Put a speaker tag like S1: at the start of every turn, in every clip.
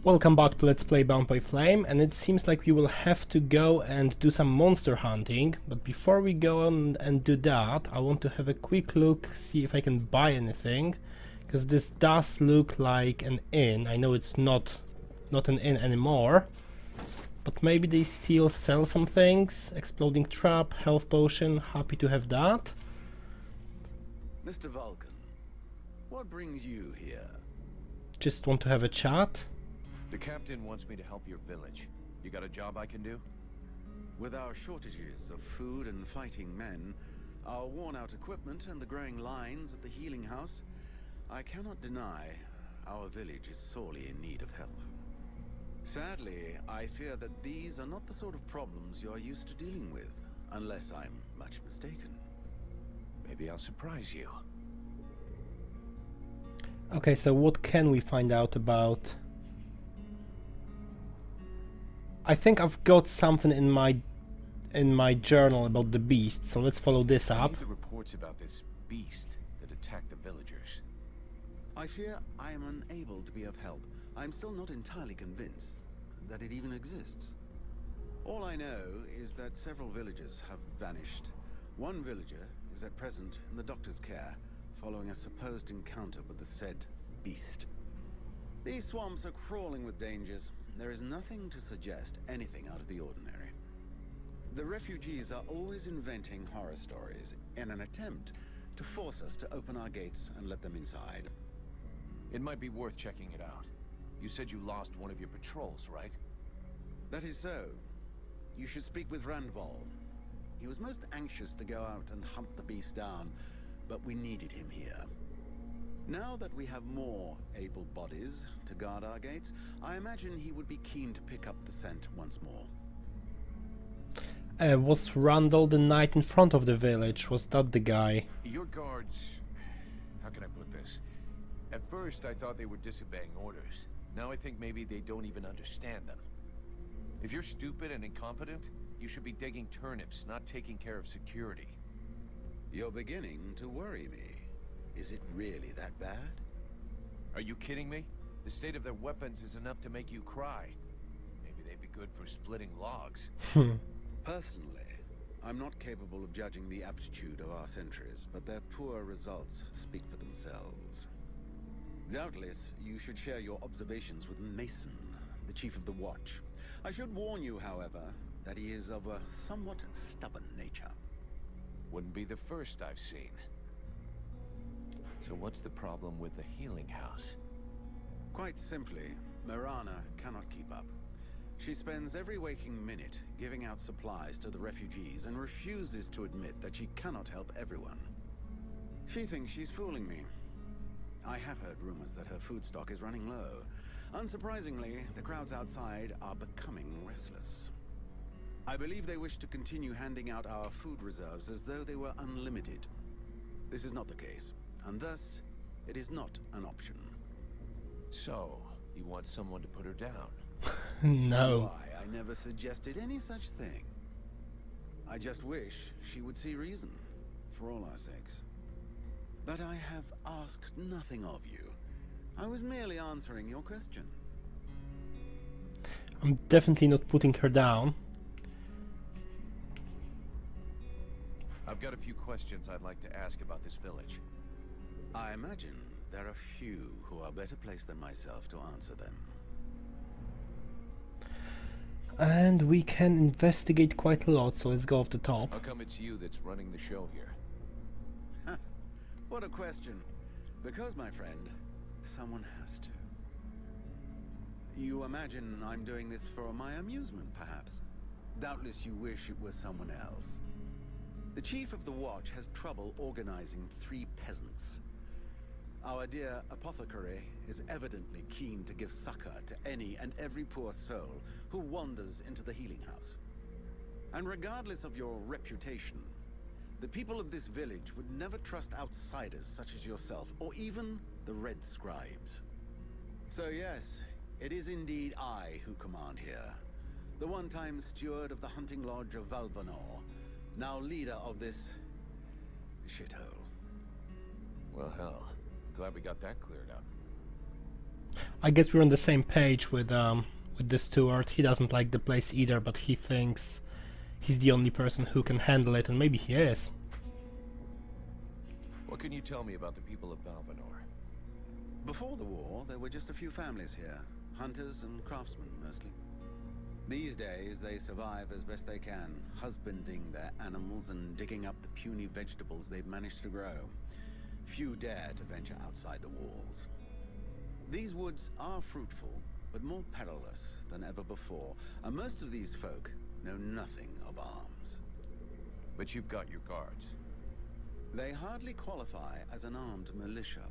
S1: Welcome back to Let's Play Bound by Flame, and it seems like we will have to go and do some monster hunting, but before we go on and do that, I want to have a quick look, see if I can buy anything, because this does look like an inn. I know it's not an inn anymore, but maybe they still sell some things. Exploding trap, health potion, happy to have that.
S2: Mr. Vulcan, what brings you here?
S1: Just want to have a chat.
S3: The captain wants me to help your village. You got a job I can do?
S2: With our shortages of food and fighting men, our worn-out equipment and the growing lines at the healing house, I cannot deny our village is sorely in need of help. Sadly, I fear that these are not the sort of problems you are used to dealing with, unless I'm much mistaken.
S3: Maybe I'll surprise you.
S1: Okay, so what can we find out about... I think I've got something in my journal about the beast, so let's follow this
S3: I
S1: up.
S3: need the reports about this beast that attacked the villagers.
S2: I fear I am unable to be of help. I'm still not entirely convinced that it even exists. All I know is that several villagers have vanished. One villager is at present in the doctor's care, following a supposed encounter with the said beast. These swamps are crawling with dangers. There is nothing to suggest anything out of the ordinary. The refugees are always inventing horror stories in an attempt to force us to open our gates and let them inside.
S3: It might be worth checking it out. You said you lost one of your patrols, right?
S2: That is so. You should speak with Randval. He was most anxious to go out and hunt the beast down, but we needed him here. Now that we have more able bodies to guard our gates, I imagine he would be keen to pick up the scent once more.
S1: Was Randall the knight in front of the village? Was that the guy?
S3: Your guards... How can I put this? At first, I thought they were disobeying orders. Now I think maybe they don't even understand them. If you're stupid and incompetent, you should be digging turnips, not taking care of security.
S2: You're beginning to worry me. Is it really that bad?
S3: Are you kidding me? The state of their weapons is enough to make you cry. Maybe they'd be good for splitting logs.
S2: Personally, I'm not capable of judging the aptitude of our sentries, but their poor results speak for themselves. Doubtless, you should share your observations with Mason, the chief of the watch. I should warn you, however, that he is of a somewhat stubborn nature.
S3: Wouldn't be the first I've seen. So what's the problem with the healing house?
S2: Quite simply, Mirana cannot keep up. She spends every waking minute giving out supplies to the refugees and refuses to admit that she cannot help everyone. She thinks she's fooling me. I have heard rumors that her food stock is running low. Unsurprisingly, the crowds outside are becoming restless. I believe they wish to continue handing out our food reserves as though they were unlimited. This is not the case, and thus, it is not an option.
S3: So, you want someone to put her down?
S1: No.
S2: Why, I never suggested any such thing. I just wish she would see reason, for all our sakes. But I have asked nothing of you. I was merely answering your question.
S1: I'm definitely not putting her down.
S3: I've got a few questions I'd like to ask about this village.
S2: I imagine there are few who are better placed than myself to answer them.
S1: And we can investigate quite a lot, so let's go off the top.
S3: How come it's you that's running the show here?
S2: What a question. Because, my friend, someone has to. You imagine I'm doing this for my amusement, perhaps? Doubtless you wish it was someone else. The chief of the watch has trouble organizing 3 peasants. Our dear apothecary is evidently keen to give succor to any and every poor soul who wanders into the healing house. And regardless of your reputation, the people of this village would never trust outsiders such as yourself, or even the Red Scribes. So yes, it is indeed I who command here. The one-time steward of the hunting lodge of Valvanor, now leader of this shithole.
S3: Well, hell. Glad we got that cleared up.
S1: I guess we're on the same page with the steward. He doesn't like the place either, but he thinks he's the only person who can handle it, and maybe he is.
S3: What can you tell me about the people of Valvanor?
S2: Before the war, there were just a few families here. Hunters and craftsmen, mostly. These days, they survive as best they can, husbanding their animals and digging up the puny vegetables they've managed to grow. Few dare to venture outside the walls. These woods are fruitful, but more perilous than ever before, and most of these folk know nothing of arms.
S3: But you've got your guards.
S2: They hardly qualify as an armed militia.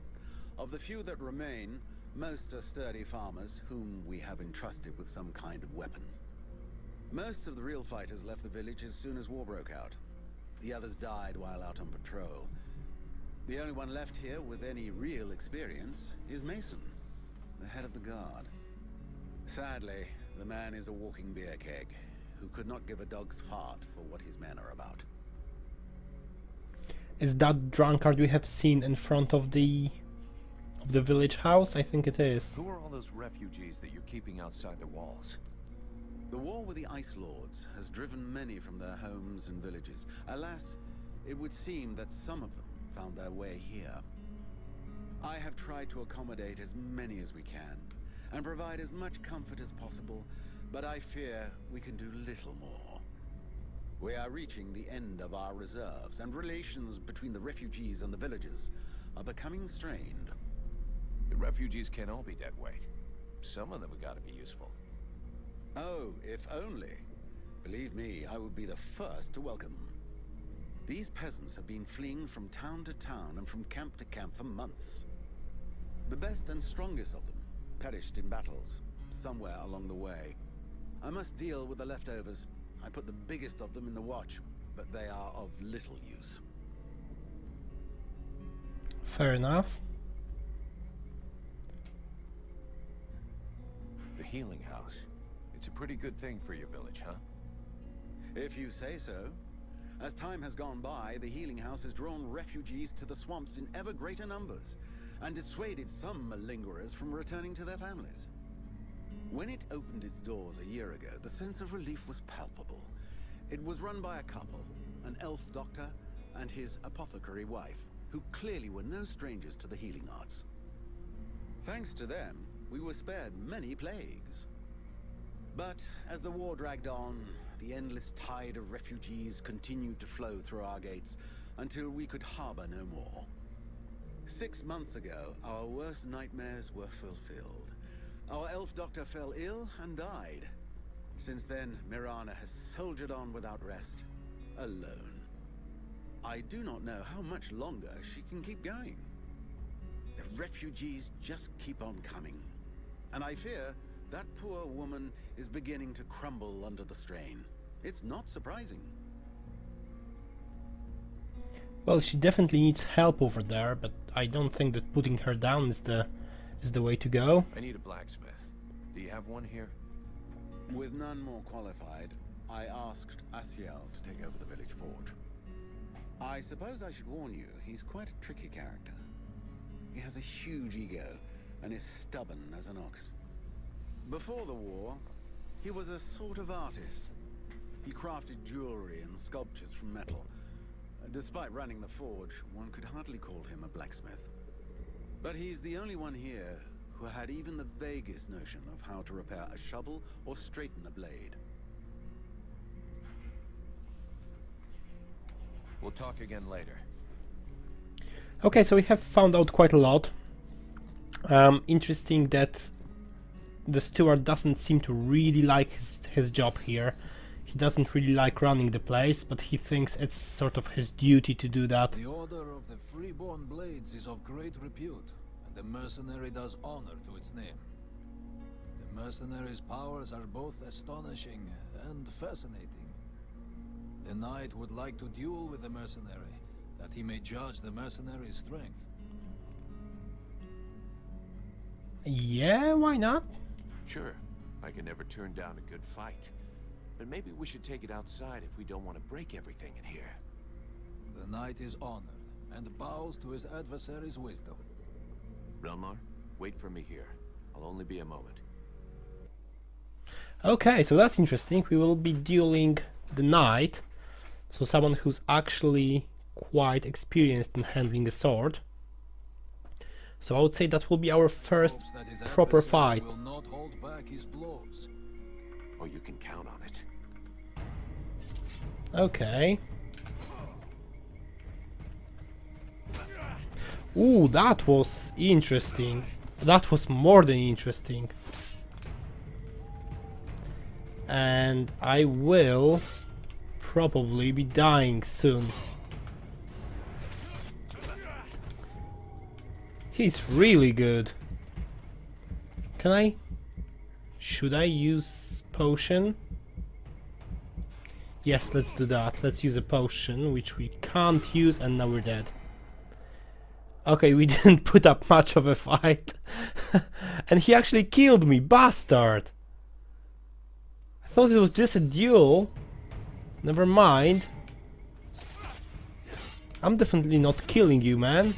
S2: Of the few that remain, most are sturdy farmers whom we have entrusted with some kind of weapon. Most of the real fighters left the village as soon as war broke out. The others died while out on patrol. The only one left here with any real experience is Mason, the head of the guard. Sadly, the man is a walking beer keg, who could not give a dog's fart for what his men are about.
S1: Is that drunkard we have seen in front of the village house? I think it is.
S3: Who are all those refugees that you're keeping outside the walls?
S2: The war with the Ice Lords has driven many from their homes and villages. Alas, it would seem that some of them found their way here. I have tried to accommodate as many as we can, and provide as much comfort as possible, but I fear we can do little more. We are reaching the end of our reserves, and relations between the refugees and the villagers are becoming strained.
S3: The refugees can't all be dead weight. Some of them have got to be useful.
S2: Oh, if only. Believe me, I would be the first to welcome them. These peasants have been fleeing from town to town and from camp to camp for months. The best and strongest of them perished in battles, somewhere along the way. I must deal with the leftovers. I put the biggest of them in the watch, but they are of little use.
S1: Fair enough.
S3: The healing house. It's a pretty good thing for your village, huh?
S2: If you say so. As time has gone by, the healing house has drawn refugees to the swamps in ever greater numbers, and dissuaded some malingerers from returning to their families. When it opened its doors a year ago, the sense of relief was palpable. It was run by a couple, an elf doctor and his apothecary wife, who clearly were no strangers to the healing arts. Thanks to them, we were spared many plagues. But as the war dragged on, the endless tide of refugees continued to flow through our gates until we could harbor no more. 6 months ago, our worst nightmares were fulfilled. Our elf doctor fell ill and died. Since then, Mirana has soldiered on without rest, alone. I do not know how much longer she can keep going. The refugees just keep on coming. And I fear that poor woman is beginning to crumble under the strain. It's not surprising.
S1: Well, she definitely needs help over there, but I don't think that putting her down is the way to go.
S3: I need a blacksmith. Do you have one here?
S2: With none more qualified, I asked Asiel to take over the village forge. I suppose I should warn you, he's quite a tricky character. He has a huge ego and is stubborn as an ox. Before the war, he was a sort of artist. He crafted jewelry and sculptures from metal. Despite running the forge, one could hardly call him a blacksmith. But he's the only one here who had even the vaguest notion of how to repair a shovel or straighten a blade.
S3: We'll talk again later.
S1: Okay, so we have found out quite a lot. Interesting that the steward doesn't seem to really like his job here. He doesn't really like running the place, but he thinks it's sort of his duty to do that.
S4: The Order of the Freeborn Blades is of great repute, and the mercenary does honor to its name. The mercenary's powers are both astonishing and fascinating. The knight would like to duel with the mercenary, that he may judge the mercenary's strength.
S1: Yeah, why not?
S3: Sure. I can never turn down a good fight. But maybe we should take it outside if we don't want to break everything in here.
S4: The knight is honored, and bows to his adversary's wisdom.
S3: Relmar, wait for me here. I'll only be a moment.
S1: Okay, so that's interesting. We will be dueling the knight, so someone who's actually quite experienced in handling a sword. So I would say that will be our first
S4: Hopes that his
S1: proper
S4: adversary
S1: fight.
S4: will not hold back his blows.
S3: Oh, you can count on it.
S1: Okay. Ooh, that was interesting. That was more than interesting. And I will probably be dying soon. He's really good. Can I? Should I use potion? Yes, let's do that. Let's use a potion, which we can't use, and now we're dead. Okay, we didn't put up much of a fight. And he actually killed me, bastard! I thought it was just a duel. Never mind. I'm definitely not killing you, man.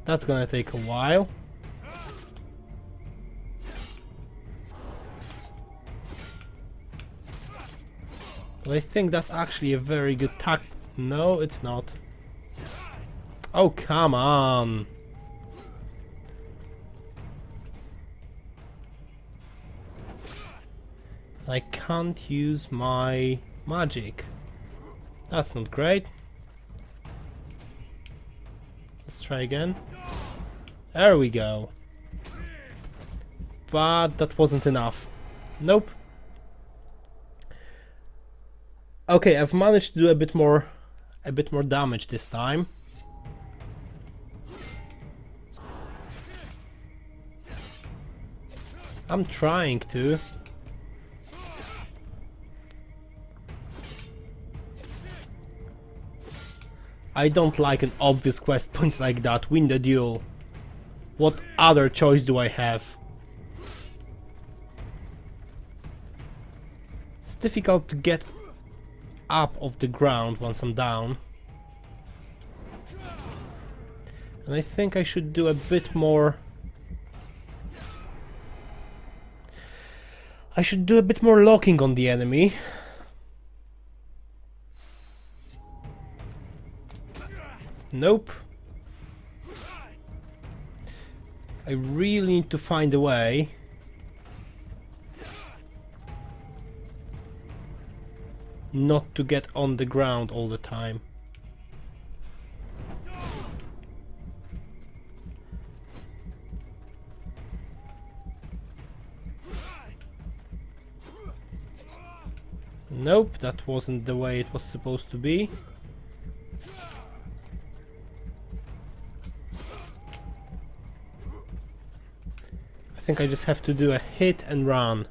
S1: That's gonna take a while. But I think that's actually a very good tac. No, it's not. Oh, come on. I can't use my magic. That's not great. Let's try again. There we go. But that wasn't enough. Nope. Okay, I've managed to do a bit more damage this time. I'm trying to. I don't like an obvious quest points like that. Win the duel. What other choice do I have? It's difficult to get up off the ground once I'm down. And I think I should do a bit more... I should do a bit more locking on the enemy. Nope. I really need to find a way not to get on the ground all the time. Nope, that wasn't the way it was supposed to be. I think I just have to do a hit and run.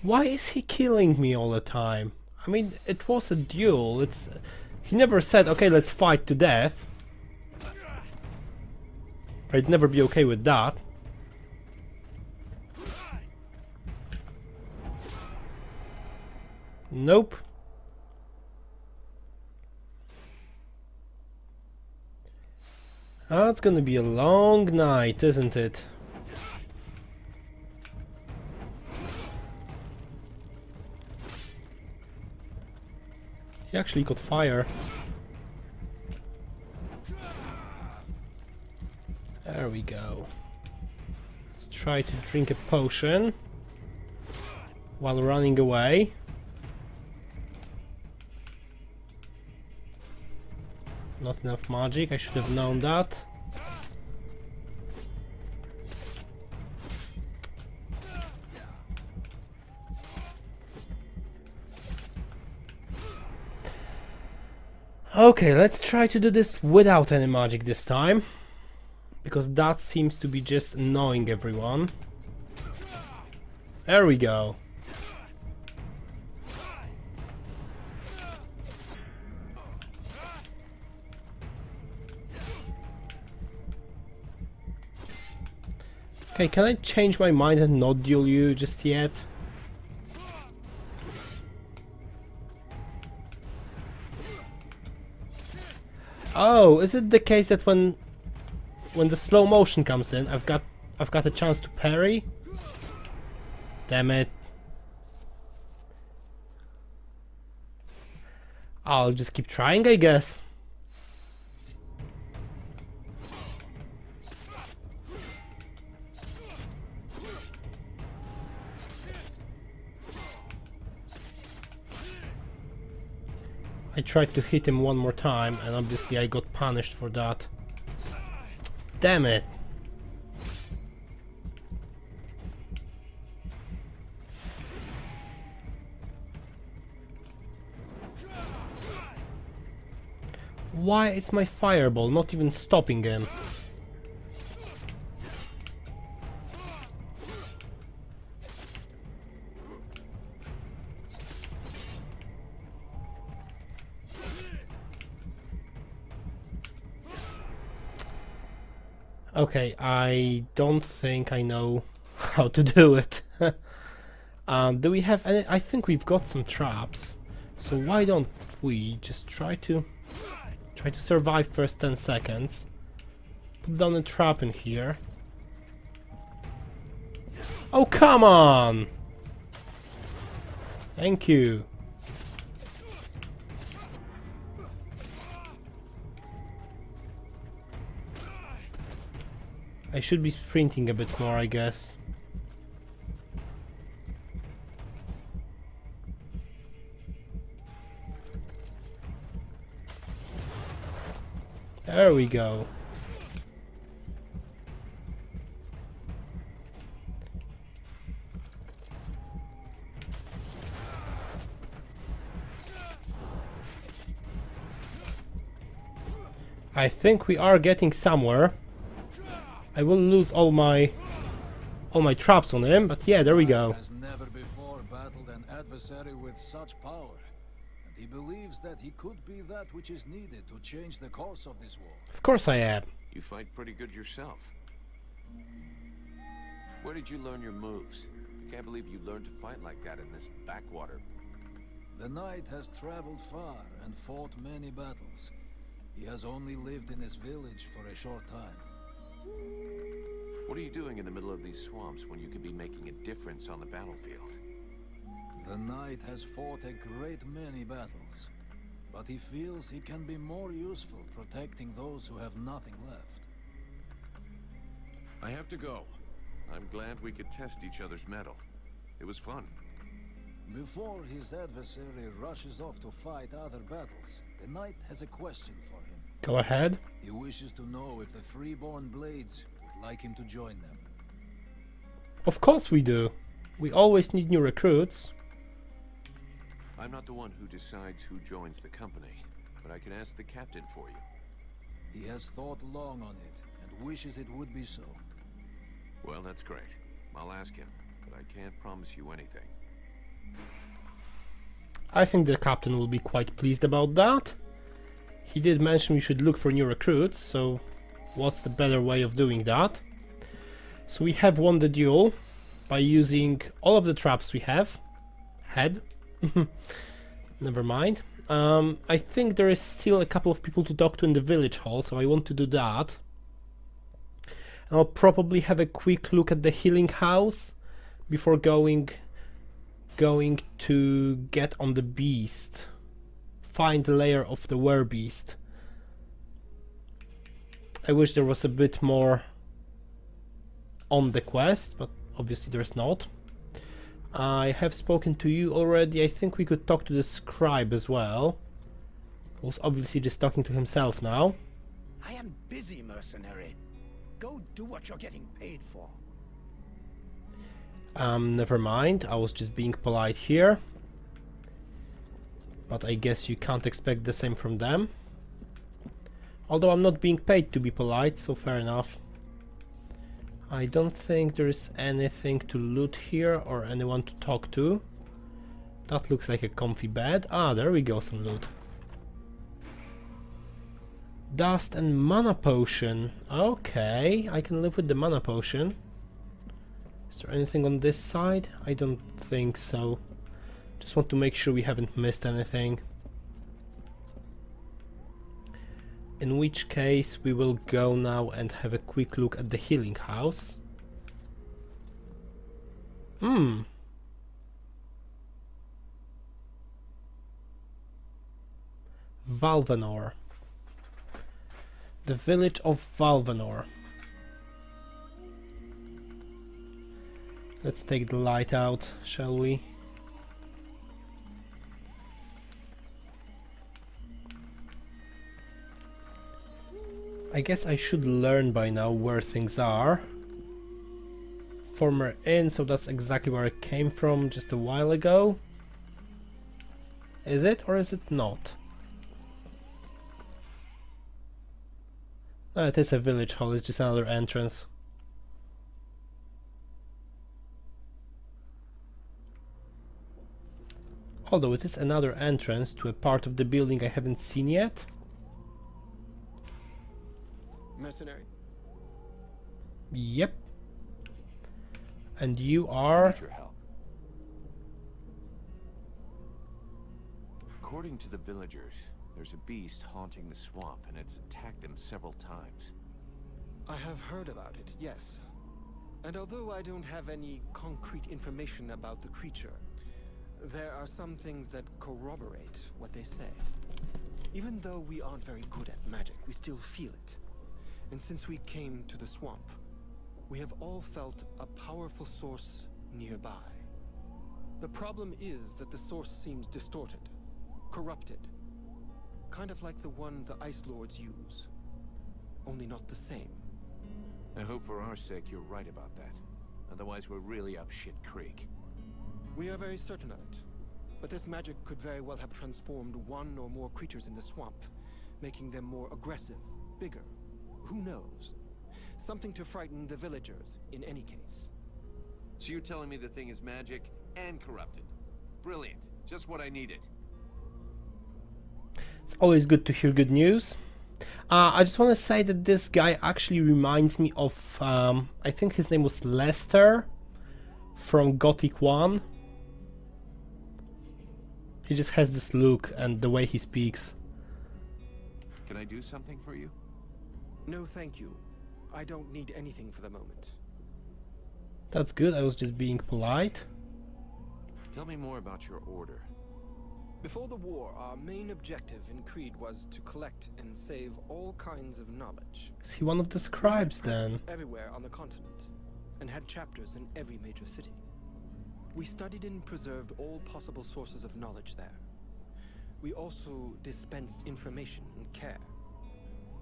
S1: Why is he killing me all the time? I mean, it was a duel. He never said, okay, let's fight to death. I'd never be okay with that. Nope. Ah, it's gonna be a long night, isn't it? He actually got fire. There we go. Let's try to drink a potion while running away. Not enough magic, I should have known that. Okay, let's try to do this without any magic this time, because that seems to be just annoying everyone. There we go. Okay, can I change my mind and not duel you just yet? Oh, is it the case that when the slow motion comes in, I've got a chance to parry? Damn it. I'll just keep trying, I guess. I tried to hit him one more time, and obviously I got punished for that. Damn it! Why is my fireball not even stopping him? Okay, I don't think I know how to do it. Do we have any? I think we've got some traps. So why don't we just try to survive first 10 seconds. Put down a trap in here. Oh, come on! Thank you. I should be sprinting a bit more, I guess. There we go. I think we are getting somewhere. I will lose all my traps on him, but yeah, there we go.
S4: Has never before battled an adversary with such power. And he believes that he could be that which is needed to change the course of this war.
S1: Of course I am.
S3: You fight pretty good yourself. Where did you learn your moves? I can't believe you learned to fight like that in this backwater.
S4: The knight has traveled far and fought many battles. He has only lived in his village for a short time.
S3: What are you doing in the middle of these swamps when you could be making a difference on the battlefield?
S4: The knight has fought a great many battles, but he feels he can be more useful protecting those who have nothing left.
S3: I have to go. I'm glad we could test each other's mettle. It was fun.
S4: Before his adversary rushes off to fight other battles, the knight has a question for him.
S1: Go ahead.
S4: He wishes to know if the freeborn blades would like him to join them.
S1: Of course we do. We always need new recruits.
S3: I'm not the one who decides who joins the company, but I can ask the captain for you.
S4: He has thought long on it and wishes it would be so.
S3: Well, that's great. I'll ask him, but I can't promise you anything.
S1: I think the captain will be quite pleased about that. He did mention we should look for new recruits, so what's the better way of doing that? So we have won the duel by using all of the traps we have. Had. Never mind. I think there is still a couple of people to talk to in the village hall, so I want to do that. And I'll probably have a quick look at the healing house before going to get on the beast. Find the lair of the werbeast. I wish there was a bit more on the quest, but obviously there's not. I have spoken to you already. I think we could talk to the scribe as well, who's obviously just talking to himself now.
S5: I am busy, mercenary. Go do what you're getting paid for.
S1: Never mind. I was just being polite here. But I guess you can't expect the same from them. Although I'm not being paid to be polite, so fair enough. I don't think there's anything to loot here or anyone to talk to. That looks like a comfy bed. Ah, there we go, some loot. Dust and mana potion. Okay, I can live with the mana potion. Is there anything on this side? I don't think so. Just want to make sure we haven't missed anything. In which case we will go now and have a quick look at the healing house. Valvanor. The village of Valvanor. Let's take the light out, shall we? I guess I should learn by now where things are. Former inn, so that's exactly where I came from just a while ago. Is it or is it not? No, it is a village hall, it's just another entrance. Although it is another entrance to a part of the building I haven't seen yet.
S5: Mercenary?
S1: Yep. And you
S3: I
S1: are...
S3: need your help. According to the villagers, there's a beast haunting the swamp, and it's attacked them several times.
S6: I have heard about it, yes. And although I don't have any concrete information about the creature, there are some things that corroborate what they say. Even though we aren't very good at magic, we still feel it. And since we came to the swamp, we have all felt a powerful source nearby. The problem is that the source seems distorted, corrupted. Kind of like the one the Ice Lords use. Only not the same.
S3: I hope for our sake you're right about that. Otherwise we're really up shit creek.
S6: We are very certain of it. But this magic could very well have transformed one or more creatures in the swamp, making them more aggressive, bigger. Who knows? Something to frighten the villagers, in any case.
S3: So you're telling me the thing is magic and corrupted. Brilliant. Just what I needed.
S1: It's always good to hear good news. I just want to say that this guy actually reminds me of, I think his name was Lester from Gothic 1. He just has this look and the way he speaks.
S3: Can I do something for you?
S6: No, thank you. I don't need anything for the moment.
S1: That's good, I was just being polite.
S3: Tell me more about your order.
S6: Before the war, our main objective in Creed was to collect and save all kinds of knowledge.
S1: Is he one of the scribes then?
S6: Presence everywhere on the continent, and had chapters in every major city. We studied and preserved all possible sources of knowledge there. We also dispensed information and care.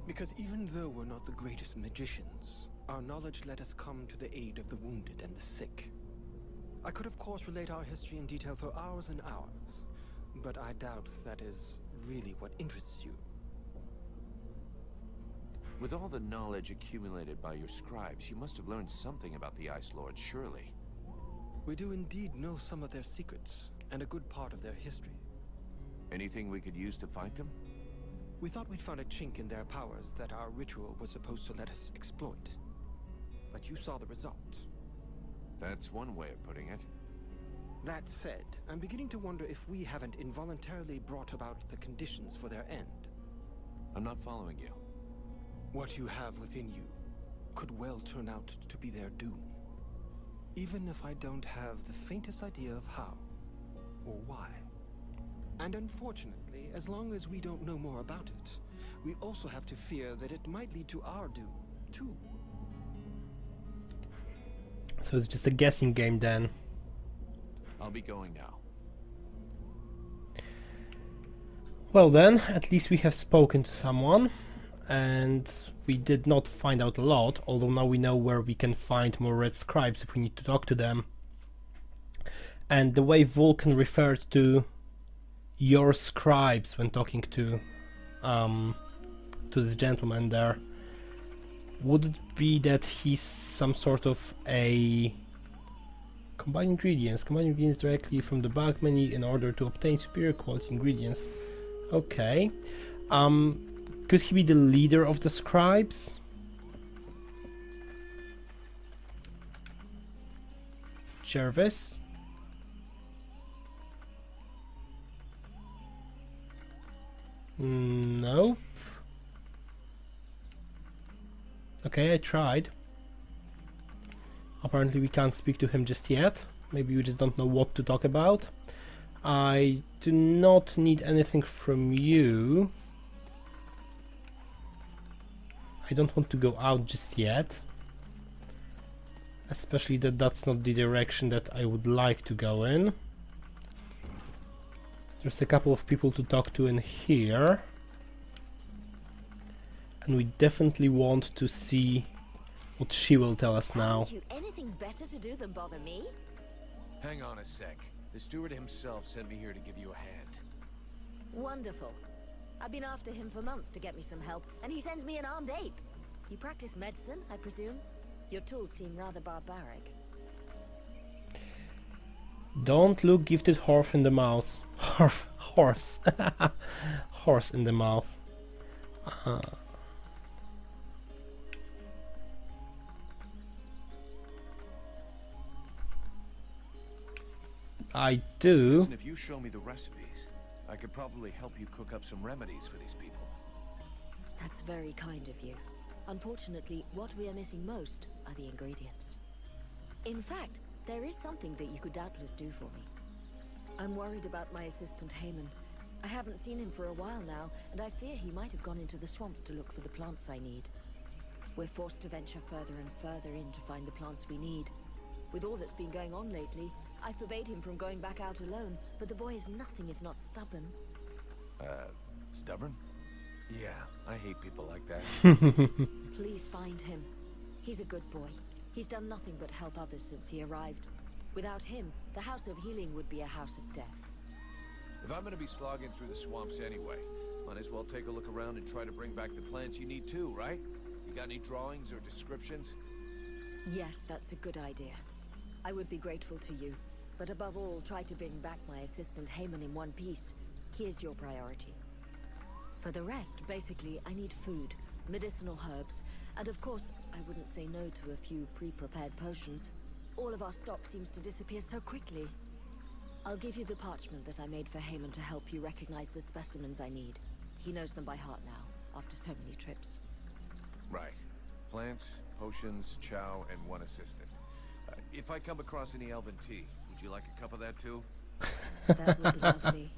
S6: Because even though we're not the greatest magicians, our knowledge let us come to the aid of the wounded and the sick. I could of course relate our history in detail for hours and hours, but I doubt that is really what interests you.
S3: With all the knowledge accumulated by your scribes, you must have learned something about the Ice Lords, surely.
S6: We do indeed know some of their secrets, and a good part of their history.
S3: Anything we could use to fight them?
S6: We thought we'd found a chink in their powers that our ritual was supposed to let us exploit. But you saw the result.
S3: That's one way of putting it.
S6: That said, I'm beginning to wonder if we haven't involuntarily brought about the conditions for their end.
S3: I'm not following you.
S6: What you have within you could well turn out to be their doom. Even if I don't have the faintest idea of how or why. And unfortunately, as long as we don't know more about it, we also have to fear that it might lead to our doom, too.
S1: So it's just a guessing game then.
S3: I'll be going now.
S1: Well then, at least we have spoken to someone, and we did not find out a lot, although now we know where we can find more red scribes if we need to talk to them. And the way Vulcan referred to your scribes when talking to this gentleman there, would it be that he's some sort of a combine ingredients directly from the back menu in order to obtain superior quality ingredients? Okay. Could he be the leader of the scribes? Jervis? No. Okay, I tried. Apparently we can't speak to him just yet. Maybe we just don't know what to talk about. I do not need anything from you. I don't want to go out just yet. Especially that that's not the direction that I would like to go in. There's a couple of people to talk to in here. And we definitely want to see what she will tell us now.
S7: Haven't you anything better to do than bother me?
S3: Hang on a sec. The steward himself sent me here to give you a hand.
S7: Wonderful. I've been after him for months to get me some help, and he sends me an armed ape. You practice medicine, I presume? Your tools seem rather barbaric.
S1: Don't look gifted horse in the mouth. Horse. Horse in the mouth. I do.
S3: Listen, if you show me the recipes, I could probably help you cook up some remedies for these people.
S7: That's very kind of you. Unfortunately, what we are missing most are the ingredients. In fact, there is something that you could doubtless do for me. I'm worried about my assistant Haman. I haven't seen him for a while now, and I fear he might have gone into the swamps to look for the plants I need. We're forced to venture further and further in to find the plants we need. With all that's been going on lately, I forbade him from going back out alone, but the boy is nothing if not stubborn.
S3: Stubborn? Yeah, I hate people like that.
S7: Please find him. He's a good boy. He's done nothing but help others since he arrived. Without him, the House of Healing would be a house of death.
S3: If I'm gonna be slogging through the swamps anyway, might as well take a look around and try to bring back the plants you need too, right? You got any drawings or descriptions?
S7: Yes, that's a good idea. I would be grateful to you. But above all, try to bring back my assistant Haman in one piece. He is your priority. For the rest, basically, I need food, medicinal herbs, and of course, I wouldn't say no to a few pre-prepared potions. All of our stock seems to disappear so quickly. I'll give you the parchment that I made for Haman to help you recognize the specimens I need. He knows them by heart now, after so many trips.
S3: Right. Plants, potions, chow, and one assistant. If I come across any elven tea, would you like a cup of that too?
S7: That would be lovely.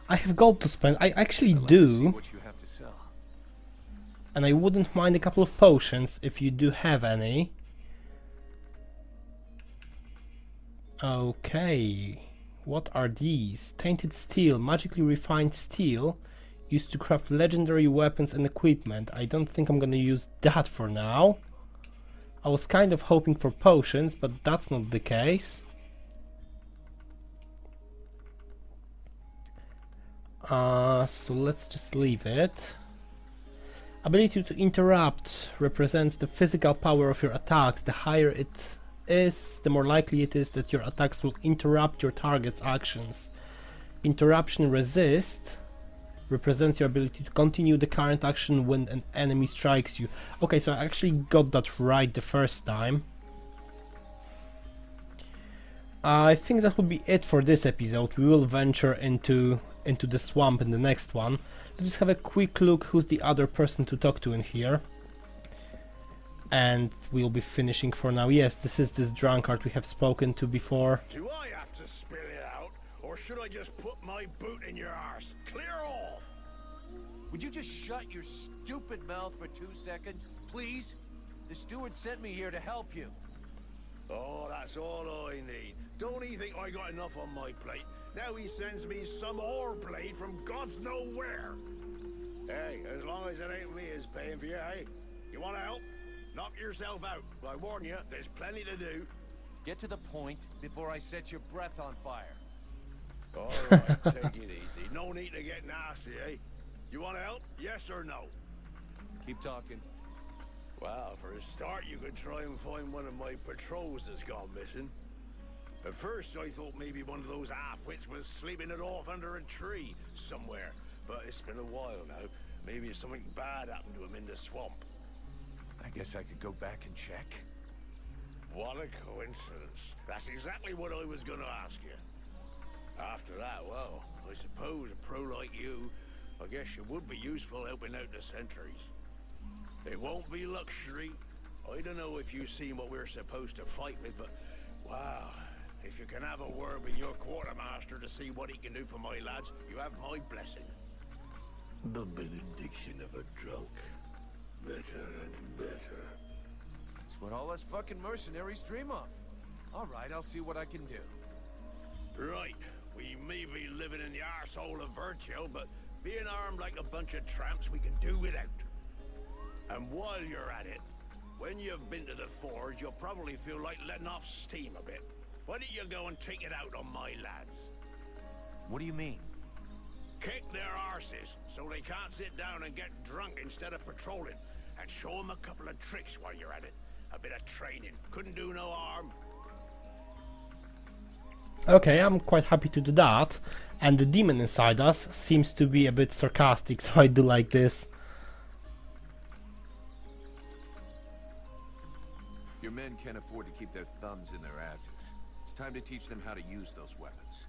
S1: I have gold to spend. I actually
S3: I'd like to see
S1: do.
S3: what you have to sell.
S1: And I wouldn't mind a couple of potions if you do have any. Okay. What are these? Tainted steel, magically refined steel, used to craft legendary weapons and equipment. I don't think I'm gonna use that for now. I was kind of hoping for potions, but that's not the case. So let's just leave it. Ability to interrupt represents the physical power of your attacks. The higher it is, the more likely it is that your attacks will interrupt your target's actions. Interruption resist represents your ability to continue the current action when an enemy strikes you. Okay, so I actually got that right the first time. I think that would be it for this episode. We will venture into the swamp in the next one. Let's just have a quick look who's the other person to talk to in here. And we'll be finishing for now. Yes, this is this drunkard we have spoken to before.
S5: Do I have to spill it out, or should I just put my boot in your arse? Clear off!
S3: Would you just shut your stupid mouth for 2 seconds, please? The steward sent me here to help you.
S5: Oh, that's all I need. Don't he think I got enough on my plate? Now he sends me some ore blade from God's nowhere. Hey, as long as it ain't me is paying for you, hey? You want to help? Knock yourself out. I warn you, there's plenty to do.
S3: Get to the point before I set your breath on fire.
S5: All right, take it easy. No need to get nasty, eh? You want to help? Yes or no?
S3: Keep talking.
S5: Well, for a start, you could try and find one of my patrols that's gone missing. At first, I thought maybe one of those half-wits was sleeping it off under a tree somewhere. But it's been a while now. Maybe something bad happened to him in the swamp.
S3: I guess I could go back and check.
S5: What a coincidence. That's exactly what I was going to ask you. After that, well, I suppose a pro like you I guess you would be useful helping out the sentries. It won't be luxury. I don't know if you've seen what we're supposed to fight with, but wow, if you can have a word with your quartermaster to see what he can do for my lads, you have my blessing.
S8: The benediction of a drunk. Better and better.
S3: It's what all us fucking mercenaries dream of. All right, I'll see what I can do.
S5: Right, we may be living in the arsehole of Virgil, but being armed like a bunch of tramps we can do without. And while you're at it, when you've been to the forge, you'll probably feel like letting off steam a bit. Why don't you go and take it out on my lads?
S3: What do you mean?
S5: Kick their arses so they can't sit down and get drunk instead of patrolling. And show them a couple of tricks while you're at it. A bit of training. Couldn't do no harm.
S1: Okay, I'm quite happy to do that. And the demon inside us seems to be a bit sarcastic, so I do like this.
S3: Your men can't afford to keep their thumbs in their asses. It's time to teach them how to use those weapons.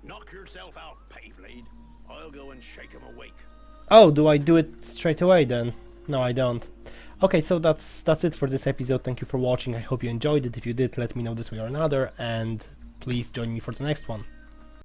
S5: Knock yourself out, Payblade. I'll go and shake him awake.
S1: Oh, do I do it straight away then? No, I don't. Okay, so that's it for this episode. Thank you for watching. I hope you enjoyed it. If you did, let me know this way or another, and please join me for the next one.